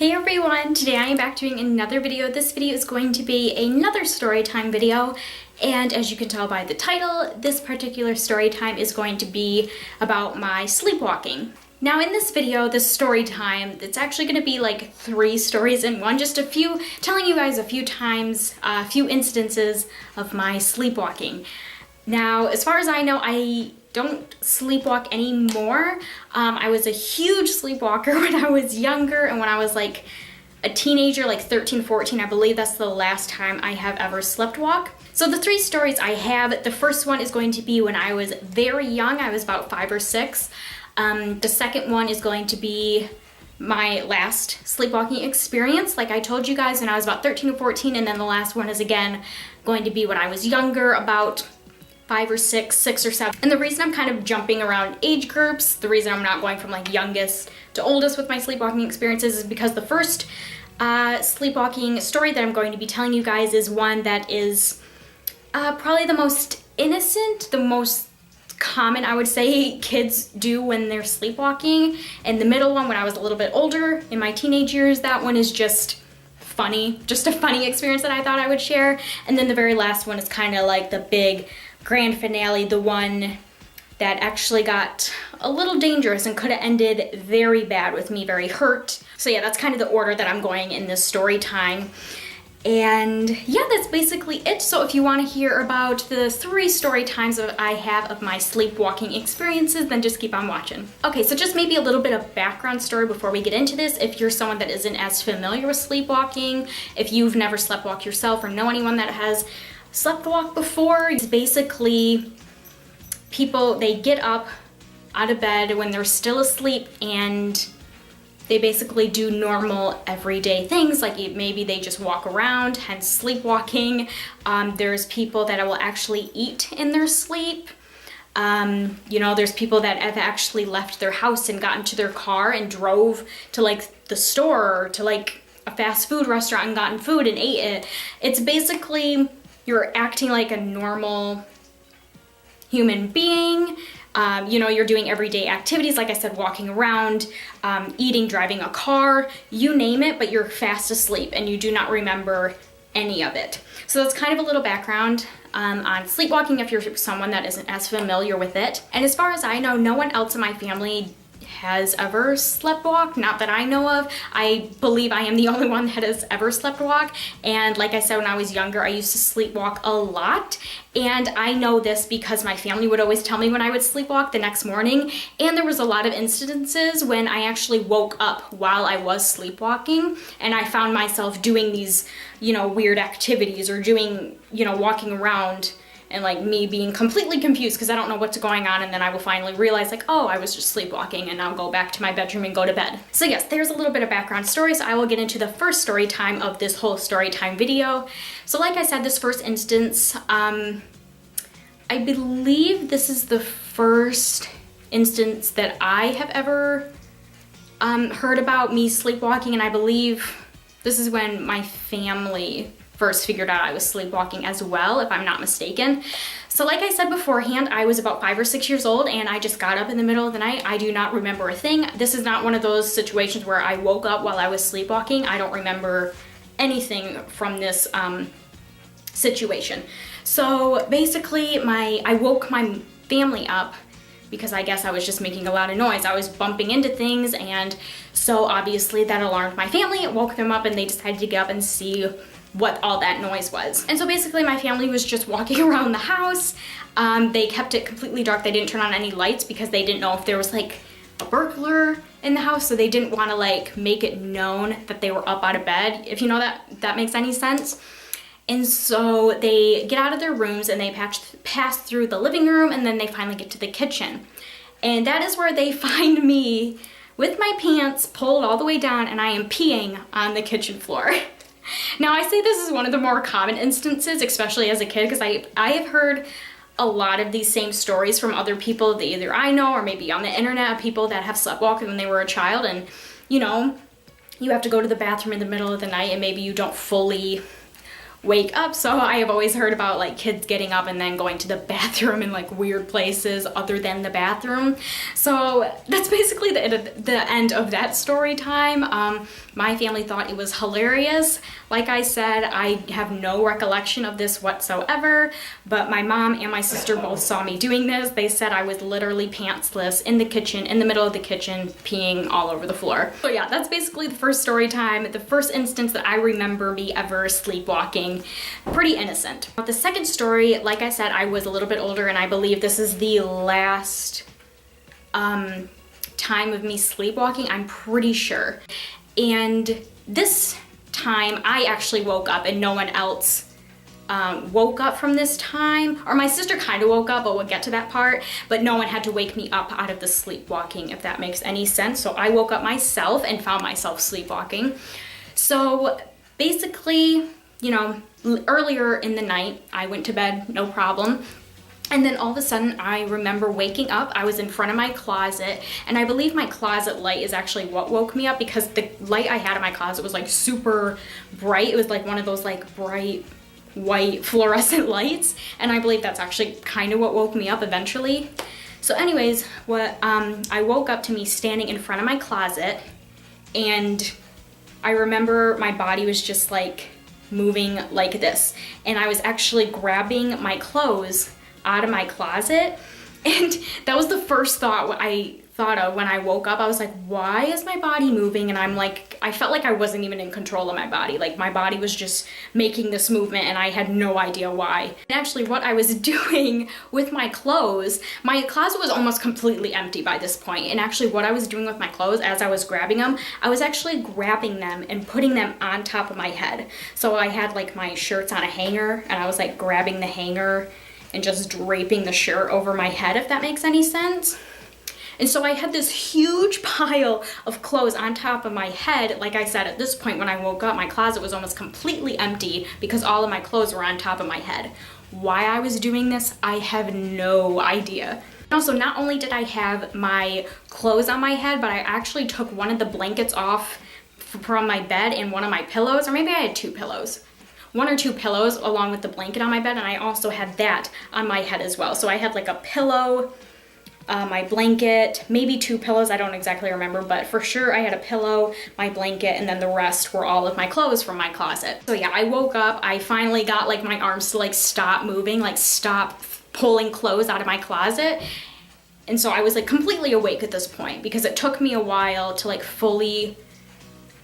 Hey everyone! Today I am back doing another video. This video is going to be another story time video, and as you can tell by the title, this particular story time is going to be about my sleepwalking. Now in this video, this story time, it's actually going to be like 3 stories in one, just telling you guys a few times, a few instances of my sleepwalking. Now, as far as I know, I don't sleepwalk anymore. I was a huge sleepwalker when I was younger, and when I was like a teenager, like 13, 14, I believe that's the last time I have ever sleptwalked. So the 3 stories I have, the first one is going to be when I was very young. I was about 5 or 6. The second one is going to be my last sleepwalking experience, like I told you guys, when I was about 13 or 14, and then the last one is again going to be when I was younger, about 5 or 6, 6 or 7. And the reason I'm kind of jumping around age groups, the reason I'm not going from like youngest to oldest with my sleepwalking experiences, is because the first sleepwalking story that I'm going to be telling you guys is one that is probably the most innocent, the most common, I would say, kids do when they're sleepwalking. And the middle one, when I was a little bit older, in my teenage years, that one is just funny, just a funny experience that I thought I would share. And then the very last one is kind of like the big grand finale, the one that actually got a little dangerous and could have ended very bad with me very hurt. So yeah, that's kind of the order that I'm going in this story time. And yeah, that's basically it. So if you want to hear about the 3 story times that I have of my sleepwalking experiences, then just keep on watching. Okay, so just maybe a little bit of background story before we get into this. If you're someone that isn't as familiar with sleepwalking, if you've never sleptwalked yourself or know anyone that has sleptwalked before, it's basically people, they get up out of bed when they're still asleep and they basically do normal everyday things, like maybe they just walk around, hence sleepwalking. There's people that will actually eat in their sleep. You know, there's people that have actually left their house and got into their car and drove to like the store or to like a fast food restaurant and gotten food and ate it. It's basically you're acting like a normal human being. You know, you're doing everyday activities, like I said, walking around, eating, driving a car, you name it, but you're fast asleep and you do not remember any of it. So that's kind of a little background on sleepwalking if you're someone that isn't as familiar with it. And as far as I know, no one else in my family has ever sleptwalked, not that I know of. I believe I am the only one that has ever sleptwalked. And like I said, when I was younger, I used to sleepwalk a lot. And I know this because my family would always tell me when I would sleepwalk the next morning. And there was a lot of instances when I actually woke up while I was sleepwalking and I found myself doing these, you know, weird activities or doing, you know, walking around and like me being completely confused because I don't know what's going on, and then I will finally realize like, oh, I was just sleepwalking, and I'll go back to my bedroom and go to bed. So yes, there's a little bit of background story, so I will get into the first story time of this whole story time video. So like I said, this first instance, I believe this is the first instance that I have ever heard about me sleepwalking, and I believe this is when my family first figured out I was sleepwalking as well, if I'm not mistaken. So like I said beforehand, I was about 5 or 6 years old and I just got up in the middle of the night. I do not remember a thing. This is not one of those situations where I woke up while I was sleepwalking. I don't remember anything from this situation. So basically I woke my family up because I guess I was just making a lot of noise. I was bumping into things, and so obviously that alarmed my family. It woke them up and they decided to get up and see what all that noise was. And so basically my family was just walking around the house. They kept it completely dark. They didn't turn on any lights because they didn't know if there was like a burglar in the house, so they didn't want to like make it known that they were up out of bed, if you know that makes any sense. And so they get out of their rooms and they pass through the living room, and then they finally get to the kitchen. And that is where they find me with my pants pulled all the way down, and I am peeing on the kitchen floor. Now I say this is one of the more common instances, especially as a kid, because I have heard a lot of these same stories from other people that either I know or maybe on the internet, people that have sleptwalked when they were a child, and you know, you have to go to the bathroom in the middle of the night and maybe you don't fully wake up. So I have always heard about like kids getting up and then going to the bathroom in like weird places other than the bathroom. So that's basically the end of that story time. My family thought it was hilarious. Like I said, I have no recollection of this whatsoever, but my mom and my sister both saw me doing this. They said I was literally pantsless in the kitchen, in the middle of the kitchen, peeing all over the floor. So yeah, that's basically the first story time, the first instance that I remember me ever sleepwalking. Pretty innocent. But the second story, like I said, I was a little bit older, and I believe this is the last time of me sleepwalking, I'm pretty sure. And this time I actually woke up and no one else woke up from this time, or my sister kind of woke up, but we'll get to that part, but no one had to wake me up out of the sleepwalking, if that makes any sense. So I woke up myself and found myself sleepwalking. So basically, you know, earlier in the night, I went to bed, no problem. And then all of a sudden, I remember waking up. I was in front of my closet, and I believe my closet light is actually what woke me up, because the light I had in my closet was like super bright. It was like one of those like bright white fluorescent lights, and I believe that's actually kind of what woke me up eventually. So anyways, I woke up to me standing in front of my closet, and I remember my body was just like moving like this, and I was actually grabbing my clothes out of my closet, and that was the first thought I thought of when I woke up. I was like, why is my body moving? And I'm like, I felt like I wasn't even in control of my body. Like my body was just making this movement and I had no idea why. And actually what I was doing with my clothes, my closet was almost completely empty by this point. And actually what I was doing with my clothes as I was grabbing them, I was actually grabbing them and putting them on top of my head. So I had like my shirts on a hanger, and I was like grabbing the hanger and just draping the shirt over my head, if that makes any sense. And so I had this huge pile of clothes on top of my head. Like I said, at this point when I woke up, my closet was almost completely empty because all of my clothes were on top of my head. Why I was doing this, I have no idea. Also, not only did I have my clothes on my head, but I actually took one of the blankets off from my bed and one of my pillows, or maybe I had two pillows. One or two pillows along with the blanket on my bed, and I also had that on my head as well. So I had like a pillow, my blanket, maybe two pillows, I don't exactly remember, but for sure I had a pillow, my blanket, and then the rest were all of my clothes from my closet. So yeah, I woke up, I finally got like my arms to like stop moving, like stop pulling clothes out of my closet. And so I was like completely awake at this point, because it took me a while to like fully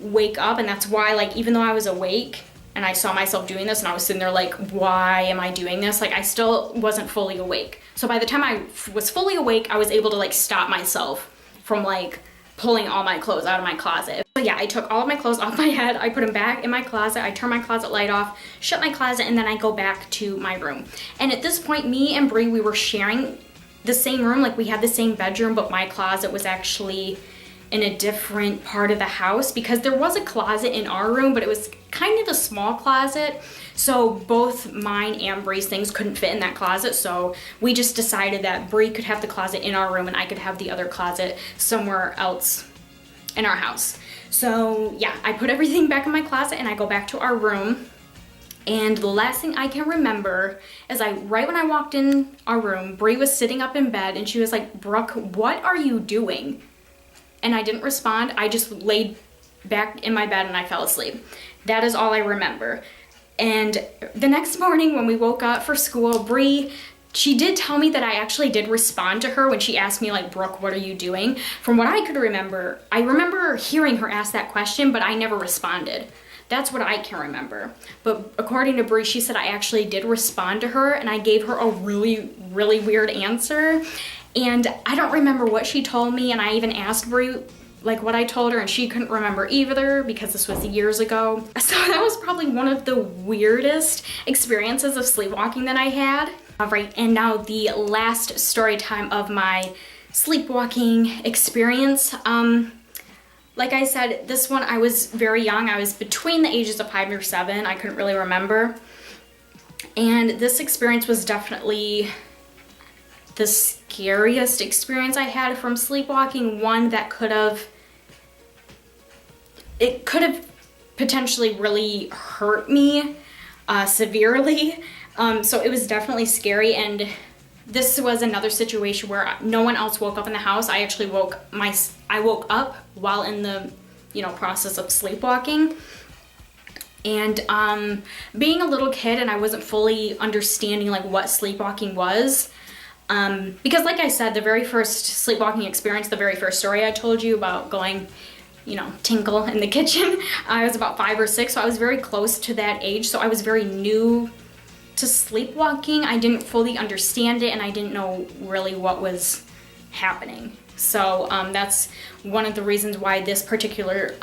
wake up, and that's why like even though I was awake, and I saw myself doing this and I was sitting there like, why am I doing this? Like I still wasn't fully awake. So by the time I was fully awake, I was able to like stop myself from like pulling all my clothes out of my closet. So yeah, I took all of my clothes off my head, I put them back in my closet, I turned my closet light off, shut my closet, and then I go back to my room. And at this point, me and Brie, we were sharing the same room, like we had the same bedroom, but my closet was actually in a different part of the house, because there was a closet in our room, but it was kind of a small closet. So both mine and Brie's things couldn't fit in that closet. So we just decided that Brie could have the closet in our room and I could have the other closet somewhere else in our house. So yeah, I put everything back in my closet and I go back to our room. And the last thing I can remember is right when I walked in our room, Brie was sitting up in bed and she was like, Brooke, what are you doing? And I didn't respond. I just laid back in my bed and I fell asleep. That is all I remember. And the next morning when we woke up for school, Brie, she did tell me that I actually did respond to her when she asked me like, Brooke, what are you doing? From what I could remember, I remember hearing her ask that question, but I never responded. That's what I can remember. But according to Brie, she said I actually did respond to her, and I gave her a really, really weird answer. And I don't remember what she told me, and I even asked Brie like what I told her, and she couldn't remember either because this was years ago. So that was probably one of the weirdest experiences of sleepwalking that I had. All right, and now the last story time of my sleepwalking experience. Like I said, this one I was very young. I was between the ages of 5 or 7. I couldn't really remember. And this experience was definitely the scariest experience I had from sleepwalking, one that could have potentially really hurt me. severely. So it was definitely scary, and this was another situation where no one else woke up in the house. I actually woke up while in the, process of sleepwalking. And being a little kid, and I wasn't fully understanding like what sleepwalking was. Because like I said, the very first sleepwalking experience, the very first story I told you about going, tinkle in the kitchen, I was about 5 or 6, so I was very close to that age. So I was very new to sleepwalking. I didn't fully understand it, and I didn't know really what was happening. So that's one of the reasons why this particular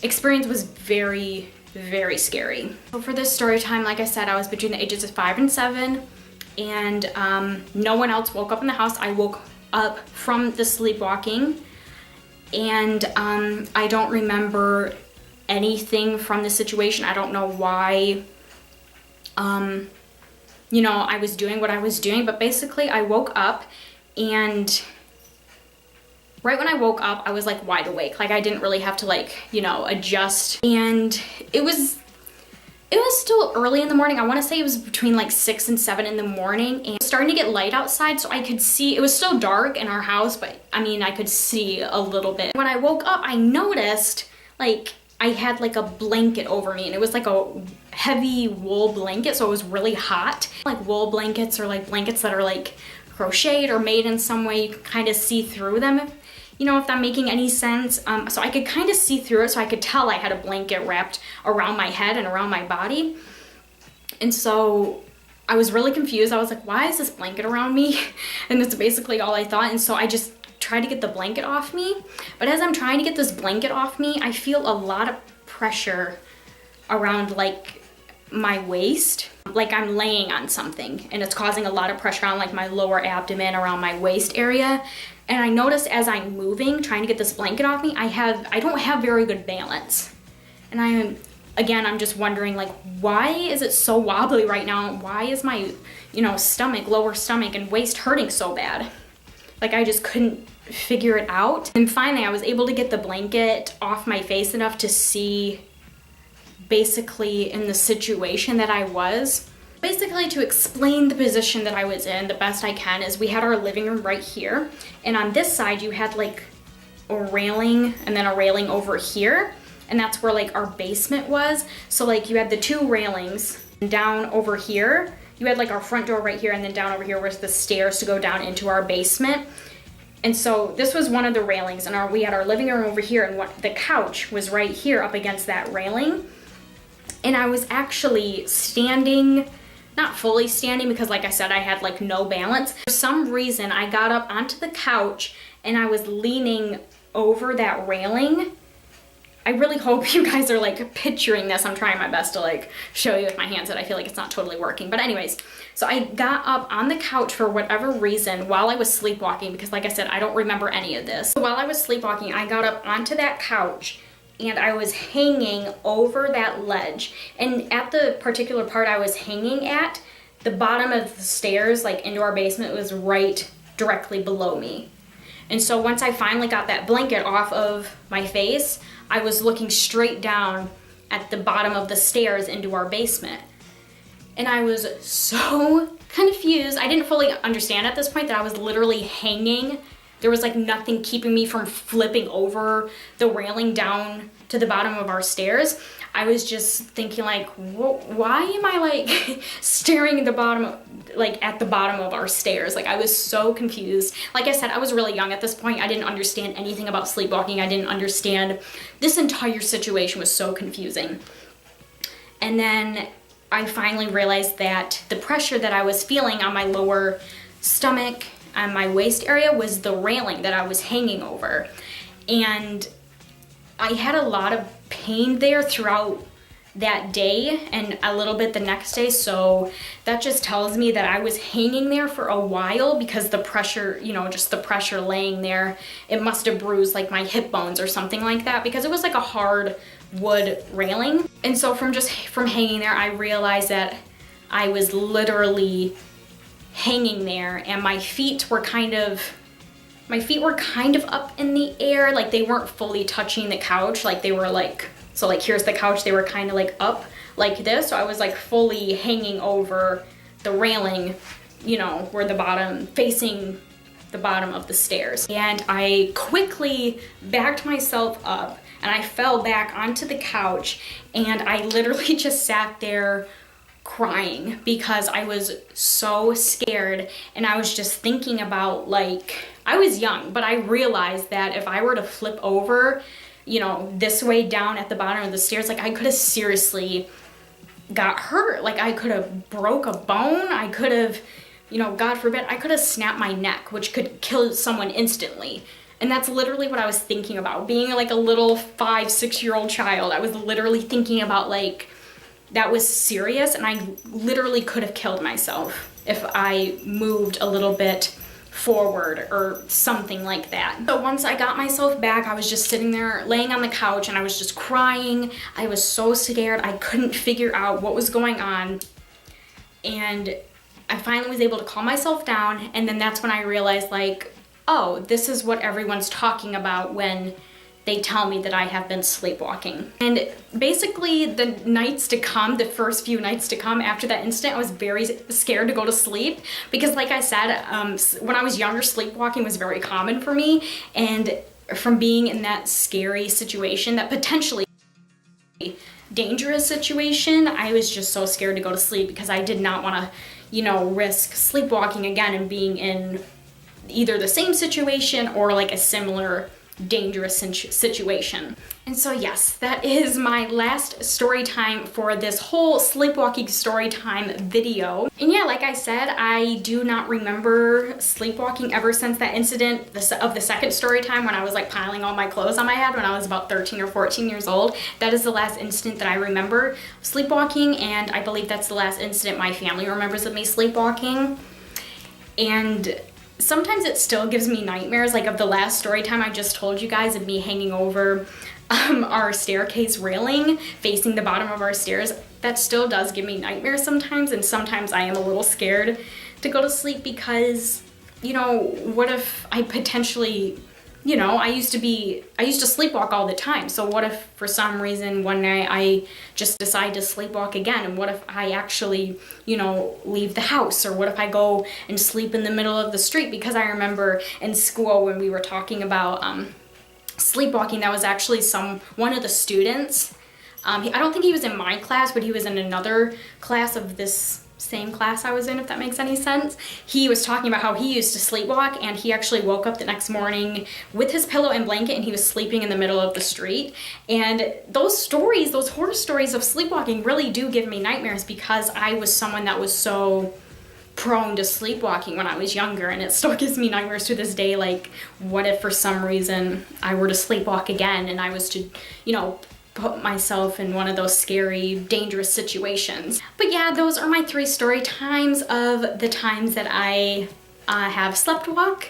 experience was very, very scary. So for this story time, like I said, I was between the ages of 5 and 7, and no one else woke up in the house. I woke up from the sleepwalking, and I don't remember anything from the situation. I don't know why, I was doing what I was doing, but basically I woke up, and right when I woke up, I was like wide awake. Like I didn't really have to adjust. And it was still early in the morning. I want to say it was between like 6 and 7 in the morning, and it was starting to get light outside, so I could see. It was still dark in our house, but I could see a little bit. When I woke up, I noticed like I had like a blanket over me, and it was like a heavy wool blanket, so it was really hot. Like wool blankets, or like blankets that are like crocheted or made in some way, you can kind of see through them, if I'm making any sense. So I could kind of see through it, so I could tell I had a blanket wrapped around my head and around my body. And so I was really confused. I was like, why is this blanket around me? And that's basically all I thought. And so I just tried to get the blanket off me. But as I'm trying to get this blanket off me, I feel a lot of pressure around like my waist. Like I'm laying on something, and it's causing a lot of pressure on like my lower abdomen, around my waist area. And I noticed as I'm moving, trying to get this blanket off me, I don't have very good balance. And I'm just wondering, like, why is it so wobbly right now? Why is my, stomach, lower stomach and waist hurting so bad? Like I just couldn't figure it out. And finally I was able to get the blanket off my face enough to see basically in the situation that I was. Basically, to explain the position that I was in the best I can, is we had our living room right here, and on this side you had like a railing and then a railing over here, and that's where like our basement was. So like you had the 2 railings, and down over here you had like our front door right here, and then down over here was the stairs to go down into our basement. And so this was one of the railings, and we had our living room over here, and the couch was right here up against that railing. And I was actually standing, not fully standing, because like I said, I had like no balance. For some reason, I got up onto the couch and I was leaning over that railing. I really hope you guys are like picturing this. I'm trying my best to like show you with my hands, that I feel like it's not totally working. But anyways, so I got up on the couch for whatever reason while I was sleepwalking, because like I said, I don't remember any of this. So while I was sleepwalking, I got up onto that couch, and I was hanging over that ledge. And at the particular part I was hanging at, the bottom of the stairs, like into our basement, was right directly below me. And so once I finally got that blanket off of my face, I was looking straight down at the bottom of the stairs into our basement. And I was so confused. I didn't fully understand at this point that I was literally hanging. There was like nothing keeping me from flipping over the railing down to the bottom of our stairs. I was just thinking like, why am I like staring at the bottom, at the bottom of our stairs? Like I was so confused. Like I said, I was really young at this point. I didn't understand anything about sleepwalking. I didn't understand. This entire situation was so confusing. And then I finally realized that the pressure that I was feeling on my lower stomach and my waist area was the railing that I was hanging over. And I had a lot of pain there throughout that day and a little bit the next day, so that just tells me that I was hanging there for a while, because the pressure, just the pressure laying there, it must have bruised like my hip bones or something like that, because it was like a hard wood railing. And so from hanging there, I realized that I was literally hanging there, and my feet were kind of up in the air. Like they weren't fully touching the couch, like they were like So like here's the couch, they were kind of like up like this, so I was like fully hanging over the railing, you know, where the bottom, facing the bottom of the stairs. And I quickly backed myself up and I fell back onto the couch, and I literally just sat there crying because I was so scared. And I was just thinking about, like, I was young, but I realized that if I were to flip over, you know, this way down at the bottom of the stairs, like I could have seriously got hurt. Like I could have broke a bone. I could have, you know, God forbid, I could have snapped my neck, which could kill someone instantly. And that's literally what I was thinking about. Being like a little 5-6-year-old child, I was literally thinking about, like, that was serious, and I literally could have killed myself if I moved a little bit forward or something like that. So once I got myself back, I was just sitting there laying on the couch and I was just crying. I was so scared. I couldn't figure out what was going on. And I finally was able to calm myself down, and then that's when I realized, like, oh, this is what everyone's talking about when they tell me that I have been sleepwalking. And basically the nights to come, the first few nights to come after that incident, I was very scared to go to sleep because, like I said, when I was younger, sleepwalking was very common for me. And from being in that scary situation, that potentially dangerous situation, I was just so scared to go to sleep because I did not want to, you know, risk sleepwalking again and being in either the same situation or like a similar dangerous situation. And so yes, that is my last story time for this whole sleepwalking story time video. And yeah, like I said, I do not remember sleepwalking ever since that incident of the second story time when I was like piling all my clothes on my head when I was about 13 or 14 years old. That is the last incident that I remember sleepwalking, and I believe that's the last incident my family remembers of me sleepwalking. And sometimes it still gives me nightmares, like of the last story time I just told you guys of me hanging over our staircase railing facing the bottom of our stairs. That still does give me nightmares sometimes, and sometimes I am a little scared to go to sleep because, you know, what if I potentially, you know, I used to sleepwalk all the time. So what if for some reason one night I just decide to sleepwalk again? And what if I actually, you know, leave the house? Or what if I go and sleep in the middle of the street? Because I remember in school when we were talking about sleepwalking, that was actually one of the students. I don't think he was in my class, but he was in another class of this same class I was in, if that makes any sense. He was talking about how he used to sleepwalk, and he actually woke up the next morning with his pillow and blanket and he was sleeping in the middle of the street. And those stories, those horror stories of sleepwalking really do give me nightmares because I was someone that was so prone to sleepwalking when I was younger, and it still gives me nightmares to this day. Like, what if for some reason I were to sleepwalk again and I was to, you know, put myself in one of those scary, dangerous situations. But yeah, those are my 3 story times of the times that I have sleptwalk.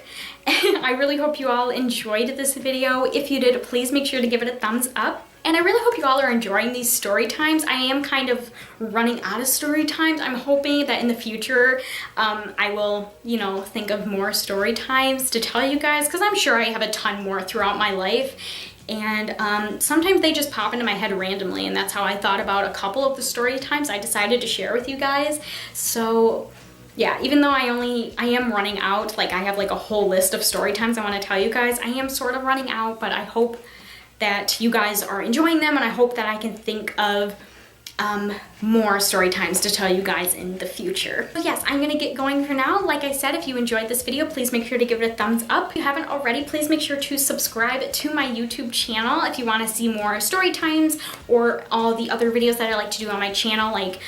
I really hope you all enjoyed this video. If you did, please make sure to give it a thumbs up. And I really hope you all are enjoying these story times. I am kind of running out of story times. I'm hoping that in the future I will, you know, think of more story times to tell you guys, because I'm sure I have a ton more throughout my life. And sometimes they just pop into my head randomly, and that's how I thought about a couple of the story times I decided to share with you guys. So yeah, even though I am running out, like I have like a whole list of story times I want to tell you guys, I am sort of running out, but I hope that you guys are enjoying them, and I hope that I can think of more story times to tell you guys in the future. But yes, I'm gonna get going for now. Like I said, if you enjoyed this video, please make sure to give it a thumbs up. If you haven't already, please make sure to subscribe to my YouTube channel if you want to see more story times or all the other videos that I like to do on my channel, like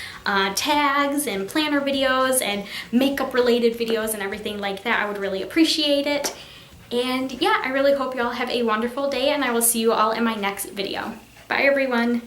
tags and planner videos and makeup related videos and everything like that. I would really appreciate it. And yeah, I really hope you all have a wonderful day, and I will see you all in my next video. Bye everyone.